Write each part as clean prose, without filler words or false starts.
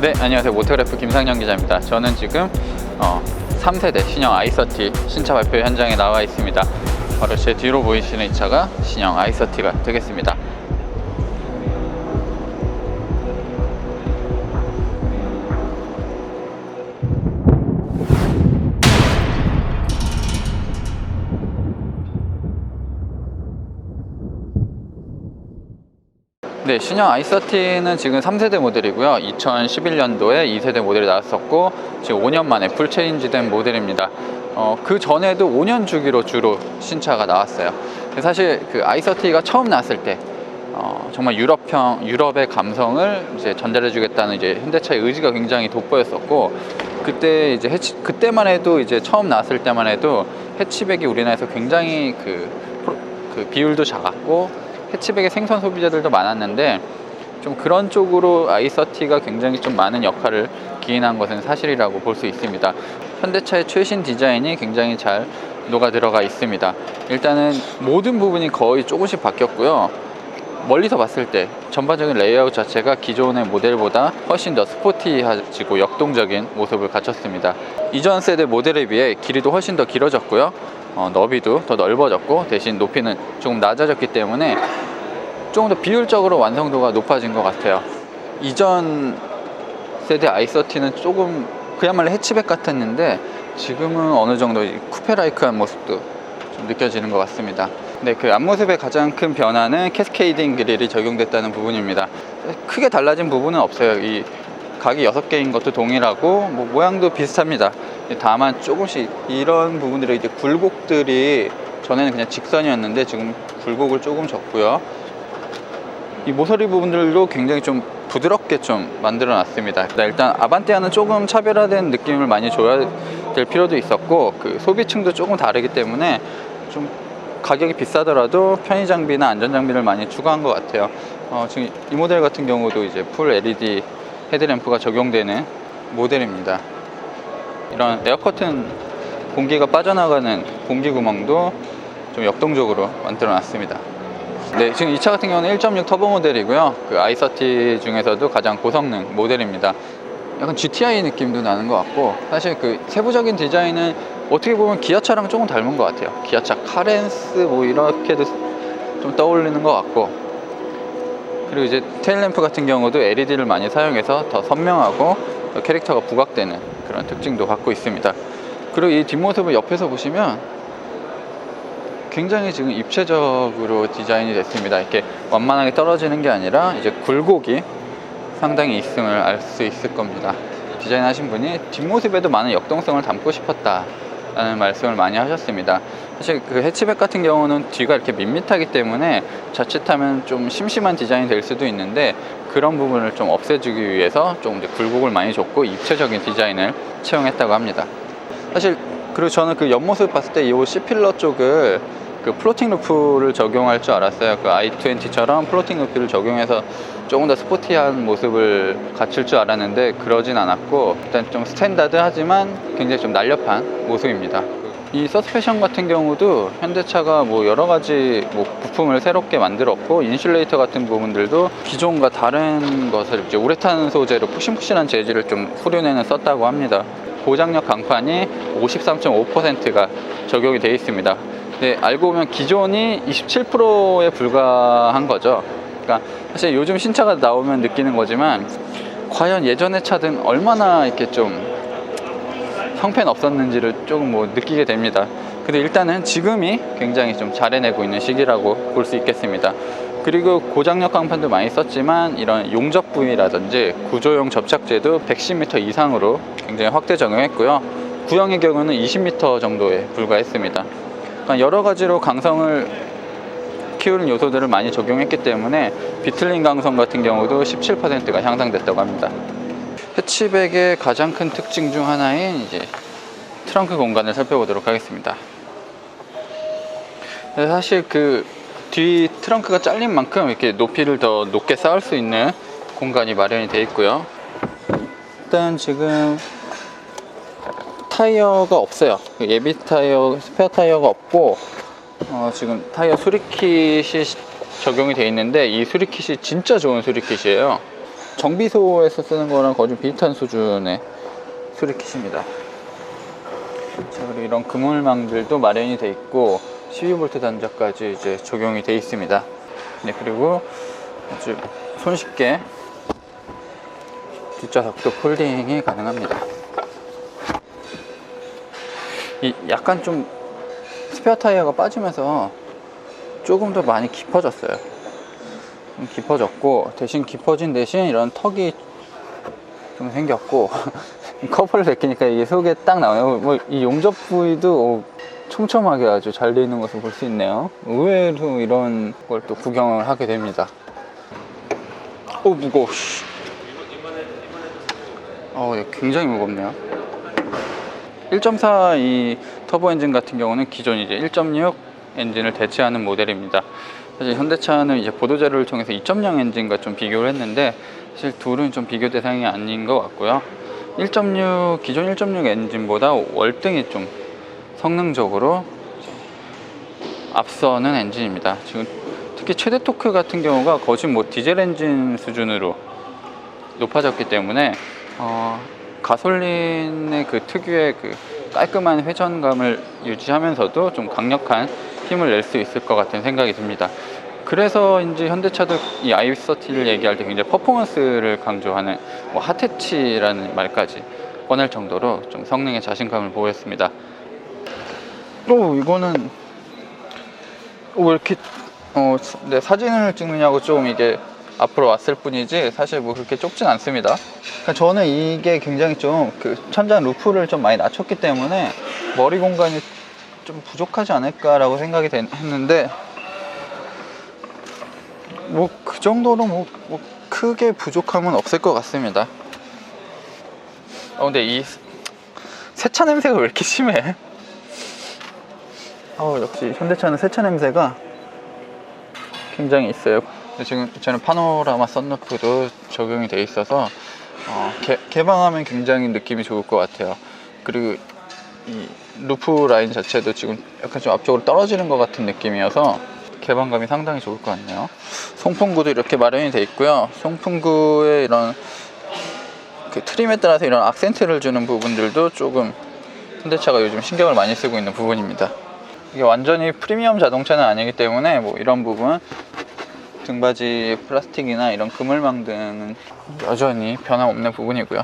네, 안녕하세요. 모토그래프 김상현 기자입니다. 저는 지금 3세대 신형 i30 신차 발표 현장에 나와 있습니다. 바로 제 뒤로 보이시는 이 차가 신형 i30가 되겠습니다. 네, 신형 i30는 지금 3세대 모델이고요. 2011년도에 2세대 모델이 나왔었고 지금 5년 만에 풀 체인지된 모델입니다. 그 전에도 5년 주기로 주로 신차가 나왔어요. 사실 그 i30가 처음 나왔을 때 정말 유럽의 감성을 이제 전달해주겠다는 이제 현대차의 의지가 굉장히 돋보였었고, 그때 이제 그때만 해도 이제 처음 나왔을 때만 해도 해치백이 우리나라에서 굉장히 그 비율도 작았고 해치백의 생선 소비자들도 많았는데, 좀 그런 쪽으로 i30가 굉장히 좀 많은 역할을 기인한 것은 사실이라고 볼 수 있습니다. 현대차의 최신 디자인이 굉장히 잘 녹아 들어가 있습니다. 일단은 모든 부분이 거의 조금씩 바뀌었고요. 멀리서 봤을 때 전반적인 레이아웃 자체가 기존의 모델보다 훨씬 더 스포티하지고 역동적인 모습을 갖췄습니다. 이전 세대 모델에 비해 길이도 훨씬 더 길어졌고요. 너비도 더 넓어졌고, 대신 높이는 조금 낮아졌기 때문에 조금 더 비율적으로 완성도가 높아진 것 같아요. 이전 세대 i30는 조금 그야말로 해치백 같았는데 지금은 어느 정도 쿠페라이크한 모습도 좀 느껴지는 것 같습니다. 네, 그 앞모습의 가장 큰 변화는 캐스케이딩 그릴이 적용됐다는 부분입니다. 크게 달라진 부분은 없어요. 이 각이 6개인 것도 동일하고 모양도 비슷합니다. 다만 조금씩 이런 부분들이 이제 굴곡들이 전에는 그냥 직선이었는데 지금 굴곡을 조금 줬고요. 이 모서리 부분들도 굉장히 좀 부드럽게 좀 만들어 놨습니다. 일단 아반떼와는 조금 차별화된 느낌을 많이 줘야 될 필요도 있었고, 그 소비층도 조금 다르기 때문에 좀 가격이 비싸더라도 편의 장비나 안전 장비를 많이 추가한 것 같아요. 지금 이 모델 같은 경우도 이제 풀 LED 헤드램프가 적용되는 모델입니다. 이런 에어커튼 공기가 빠져나가는 공기 구멍도 좀 역동적으로 만들어 놨습니다. 네, 지금 이 차 같은 경우는 1.6 터보 모델이고요. 그 i30 중에서도 가장 고성능 모델입니다. 약간 GTI 느낌도 나는 것 같고, 사실 그 세부적인 디자인은 어떻게 보면 기아차랑 조금 닮은 것 같아요. 기아차 카렌스 이렇게도 좀 떠올리는 것 같고, 그리고 이제 테일램프 같은 경우도 LED를 많이 사용해서 더 선명하고 더 캐릭터가 부각되는 그런 특징도 갖고 있습니다. 그리고 이 뒷모습을 옆에서 보시면 굉장히 지금 입체적으로 디자인이 됐습니다. 이렇게 완만하게 떨어지는 게 아니라 이제 굴곡이 상당히 있음을 알 수 있을 겁니다. 디자인하신 분이 뒷모습에도 많은 역동성을 담고 싶었다라는 말씀을 많이 하셨습니다. 사실 그 해치백 같은 경우는 뒤가 이렇게 밋밋하기 때문에 자칫하면 좀 심심한 디자인이 될 수도 있는데, 그런 부분을 좀 없애주기 위해서 좀 이제 굴곡을 많이 줬고 입체적인 디자인을 채용했다고 합니다. 사실 그리고 저는 그 옆모습 봤을 때 이 C필러 쪽을 그 플로팅 루프를 적용할 줄 알았어요. 그 i20처럼 플로팅 루프를 적용해서 조금 더 스포티한 모습을 갖출 줄 알았는데 그러진 않았고, 일단 좀 스탠다드하지만 굉장히 좀 날렵한 모습입니다. 이 서스펜션 같은 경우도 현대차가 여러 가지 부품을 새롭게 만들었고, 인슐레이터 같은 부분들도 기존과 다른 것을 이제 우레탄 소재로 푹신푹신한 재질을 좀 후륜에는 썼다고 합니다. 고장력 강판이 53.5%가 적용이 되어 있습니다. 근데 알고 보면 기존이 27%에 불과한 거죠. 그러니까 사실 요즘 신차가 나오면 느끼는 거지만, 과연 예전의 차든 얼마나 이렇게 좀 형편 없었는지를 조금 느끼게 됩니다. 근데 일단은 지금이 굉장히 좀 잘 해내고 있는 시기라고 볼 수 있겠습니다. 그리고 고장력 강판도 많이 썼지만 이런 용접 부위라든지 구조용 접착제도 110m 이상으로 굉장히 확대 적용했고요. 구형의 경우는 20m 정도에 불과했습니다. 그러니까 여러 가지로 강성을 키우는 요소들을 많이 적용했기 때문에 비틀링 강성 같은 경우도 17%가 향상됐다고 합니다. 해치백의 가장 큰 특징 중 하나인 이제 트렁크 공간을 살펴보도록 하겠습니다. 사실 그 뒤 트렁크가 잘린 만큼 이렇게 높이를 더 높게 쌓을 수 있는 공간이 마련이 되어 있고요. 일단 지금 타이어가 없어요. 예비 타이어, 스페어 타이어가 없고, 지금 타이어 수리킷이 적용이 되어 있는데, 이 수리킷이 진짜 좋은 수리킷이에요. 정비소에서 쓰는 거랑 거의 좀 비슷한 수준의 수리킷입니다. 자, 그리고 이런 그물망들도 마련이 돼 있고 12V 단자까지 이제 적용이 돼 있습니다. 네, 그리고 아주 손쉽게 뒷좌석도 폴딩이 가능합니다. 이 약간 좀 스페어 타이어가 빠지면서 조금 더 많이 깊어졌어요. 좀 깊어졌고, 대신 깊어진 대신 이런 턱이 좀 생겼고 커버를 벗기니까 이게 속에 딱 나와요. 뭐 이 용접 부위도 촘촘하게 아주 잘 되어 있는 것을 볼 수 있네요. 의외로 이런 걸 또 구경을 하게 됩니다. 오, 무거워. 굉장히 무겁네요. 1.4 이 터보 엔진 같은 경우는 기존 이제 1.6 엔진을 대체하는 모델입니다. 사실 현대차는 이제 보도 자료를 통해서 2.0 엔진과 좀 비교를 했는데, 사실 둘은 좀 비교 대상이 아닌 것 같고요. 기존 1.6 엔진보다 월등히 좀 성능적으로 앞서는 엔진입니다. 지금 특히 최대 토크 같은 경우가 거의 뭐 디젤 엔진 수준으로 높아졌기 때문에 가솔린의 그 특유의 그 깔끔한 회전감을 유지하면서도 좀 강력한 힘을 낼 수 있을 것 같은 생각이 듭니다. 그래서인지 현대차도 이 i30를 얘기할 때 굉장히 퍼포먼스를 강조하는 뭐 핫해치라는 말까지 꺼낼 정도로 좀 성능에 자신감을 보였습니다. 또 이거는 왜 이렇게 네, 사진을 찍느냐고 좀 이게 앞으로 왔을 뿐이지 사실 뭐 그렇게 좁진 않습니다. 그러니까 저는 이게 굉장히 좀 그 천장 루프를 좀 많이 낮췄기 때문에 머리 공간이 좀 부족하지 않을까라고 생각이 했는데, 뭐 그 정도로 뭐 크게 부족함은 없을 것 같습니다. 근데 이 세차 냄새가 왜 이렇게 심해? 역시 현대차는 세차 냄새가 굉장히 있어요. 지금 저는 파노라마 썬루프도 적용이 돼 있어서 개방하면 굉장히 느낌이 좋을 것 같아요. 그리고 이 루프 라인 자체도 지금 약간 좀 앞쪽으로 떨어지는 것 같은 느낌이어서 개방감이 상당히 좋을 것 같네요. 송풍구도 이렇게 마련이 돼 있고요. 송풍구에 이런 그 트림에 따라서 이런 악센트를 주는 부분들도 조금 현대차가 요즘 신경을 많이 쓰고 있는 부분입니다. 이게 완전히 프리미엄 자동차는 아니기 때문에 뭐 이런 부분 등받이 플라스틱이나 이런 그물망 등은 여전히 변함없는 부분이고요.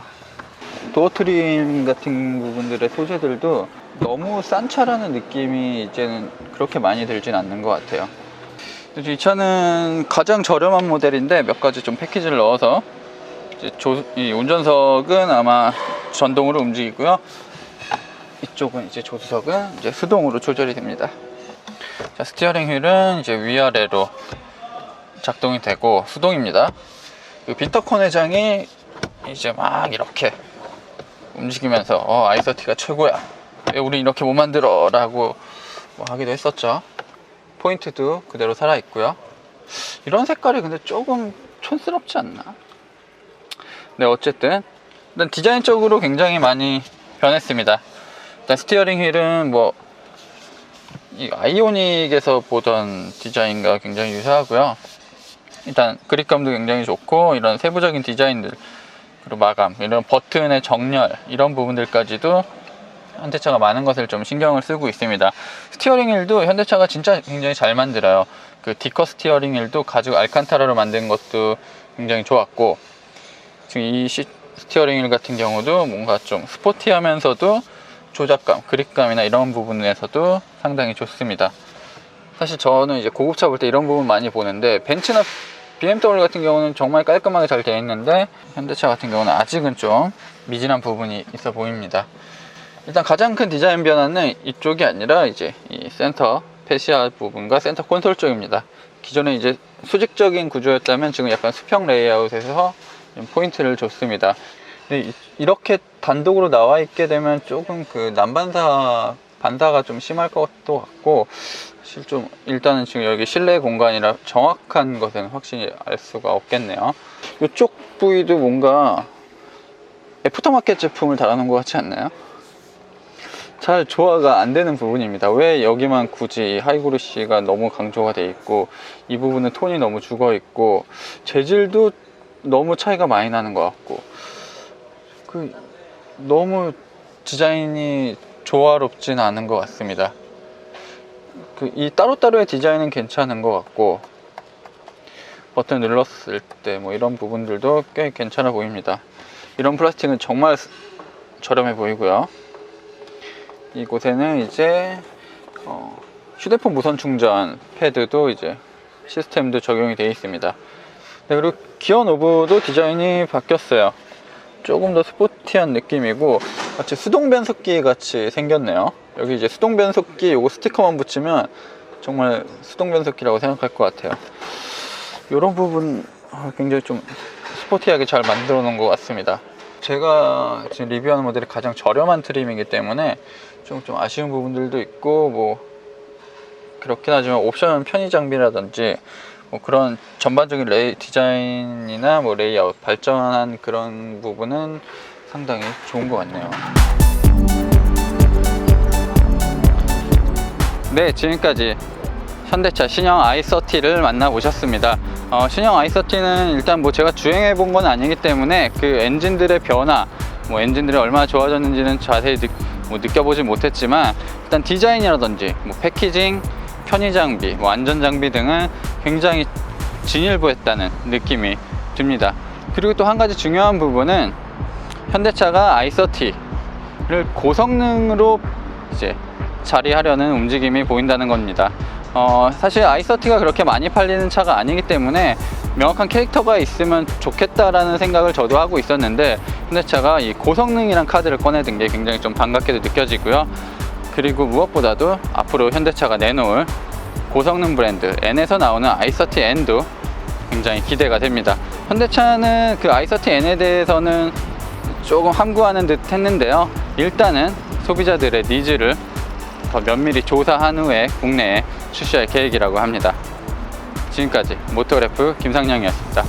도어 트림 같은 부분들의 소재들도 너무 싼 차라는 느낌이 이제는 그렇게 많이 들진 않는 것 같아요. 이 차는 가장 저렴한 모델인데 몇 가지 좀 패키지를 넣어서 이제 이 운전석은 아마 전동으로 움직이고요. 이쪽은 이제 조수석은 이제 수동으로 조절이 됩니다. 자, 스티어링 휠은 이제 위아래로 작동이 되고 수동입니다. 빈터컨 회장이 이제 막 이렇게 움직이면서 i30가 최고야, 왜 우리 이렇게 못 만들어 라고 뭐 하기도 했었죠. 포인트도 그대로 살아있고요. 이런 색깔이 근데 조금 촌스럽지 않나? 네, 어쨌든 일단 디자인적으로 굉장히 많이 변했습니다. 일단 스티어링 휠은 뭐 이 아이오닉에서 보던 디자인과 굉장히 유사하고요. 일단 그립감도 굉장히 좋고, 이런 세부적인 디자인들, 그리고 마감, 이런 버튼의 정렬, 이런 부분들까지도 현대차가 많은 것을 좀 신경을 쓰고 있습니다. 스티어링 휠도 현대차가 진짜 굉장히 잘 만들어요. 그 디커 스티어링 휠도 가죽 알칸타라로 만든 것도 굉장히 좋았고, 지금 이 스티어링 휠 같은 경우도 뭔가 좀 스포티하면서도 조작감, 그립감이나 이런 부분에서도 상당히 좋습니다. 사실 저는 이제 고급차 볼 때 이런 부분 많이 보는데, 벤츠나 BMW 같은 경우는 정말 깔끔하게 잘 되어 있는데 현대차 같은 경우는 아직은 좀 미진한 부분이 있어 보입니다. 일단 가장 큰 디자인 변화는 이쪽이 아니라 이제 이 센터 패시아 부분과 센터 콘솔 쪽입니다. 기존에 이제 수직적인 구조였다면 지금 약간 수평 레이아웃에서 포인트를 줬습니다. 근데 이렇게 단독으로 나와 있게 되면 조금 그 반사가 좀 심할 것도 같고, 사실 좀 일단은 지금 여기 실내 공간이라 정확한 것은 확실히 알 수가 없겠네요. 이쪽 부위도 뭔가 애프터마켓 제품을 달아놓은 것 같지 않나요? 잘 조화가 안 되는 부분입니다. 왜 여기만 굳이 하이그로시가 너무 강조가 돼 있고, 이 부분은 톤이 너무 죽어 있고, 재질도 너무 차이가 많이 나는 것 같고, 너무 디자인이 조화롭진 않은 것 같습니다. 이 따로따로의 디자인은 괜찮은 것 같고, 버튼 눌렀을 때 뭐 이런 부분들도 꽤 괜찮아 보입니다. 이런 플라스틱은 정말 저렴해 보이고요. 이곳에는 이제 휴대폰 무선 충전 패드도 이제 시스템도 적용이 되어 있습니다. 네, 그리고 기어 노브도 디자인이 바뀌었어요. 조금 더 스포티한 느낌이고 마치 수동 변속기 같이 생겼네요. 여기 이제 수동 변속기 요거 스티커만 붙이면 정말 수동 변속기라고 생각할 것 같아요. 이런 부분 굉장히 좀 스포티하게 잘 만들어 놓은 것 같습니다. 제가 지금 리뷰하는 모델이 가장 저렴한 트림이기 때문에 좀 아쉬운 부분들도 있고, 뭐 그렇긴 하지만 옵션 편의 장비라든지 뭐 그런 전반적인 디자인이나 뭐 레이아웃 발전한 그런 부분은 상당히 좋은 것 같네요. 네, 지금까지 현대차 신형 i30를 만나보셨습니다. 신형 i30는 일단 뭐 제가 주행해 본 건 아니기 때문에 그 엔진들의 변화, 뭐 엔진들이 얼마나 좋아졌는지는 자세히 느껴보지 못했지만, 일단 디자인이라든지 뭐 패키징, 편의 장비, 뭐 안전 장비 등은 굉장히 진일보했다는 느낌이 듭니다. 그리고 또 한 가지 중요한 부분은 현대차가 i30를 고성능으로 이제 자리하려는 움직임이 보인다는 겁니다. 사실 i30가 그렇게 많이 팔리는 차가 아니기 때문에 명확한 캐릭터가 있으면 좋겠다라는 생각을 저도 하고 있었는데, 현대차가 이 고성능이란 카드를 꺼내든 게 굉장히 좀 반갑게도 느껴지고요. 그리고 무엇보다도 앞으로 현대차가 내놓을 고성능 브랜드 N에서 나오는 i30N도 굉장히 기대가 됩니다. 현대차는 그 i30N에 대해서는 조금 함구하는 듯 했는데요, 일단은 소비자들의 니즈를 더 면밀히 조사한 후에 국내에 출시할 계획이라고 합니다. 지금까지 모토그래프 김상영이었습니다.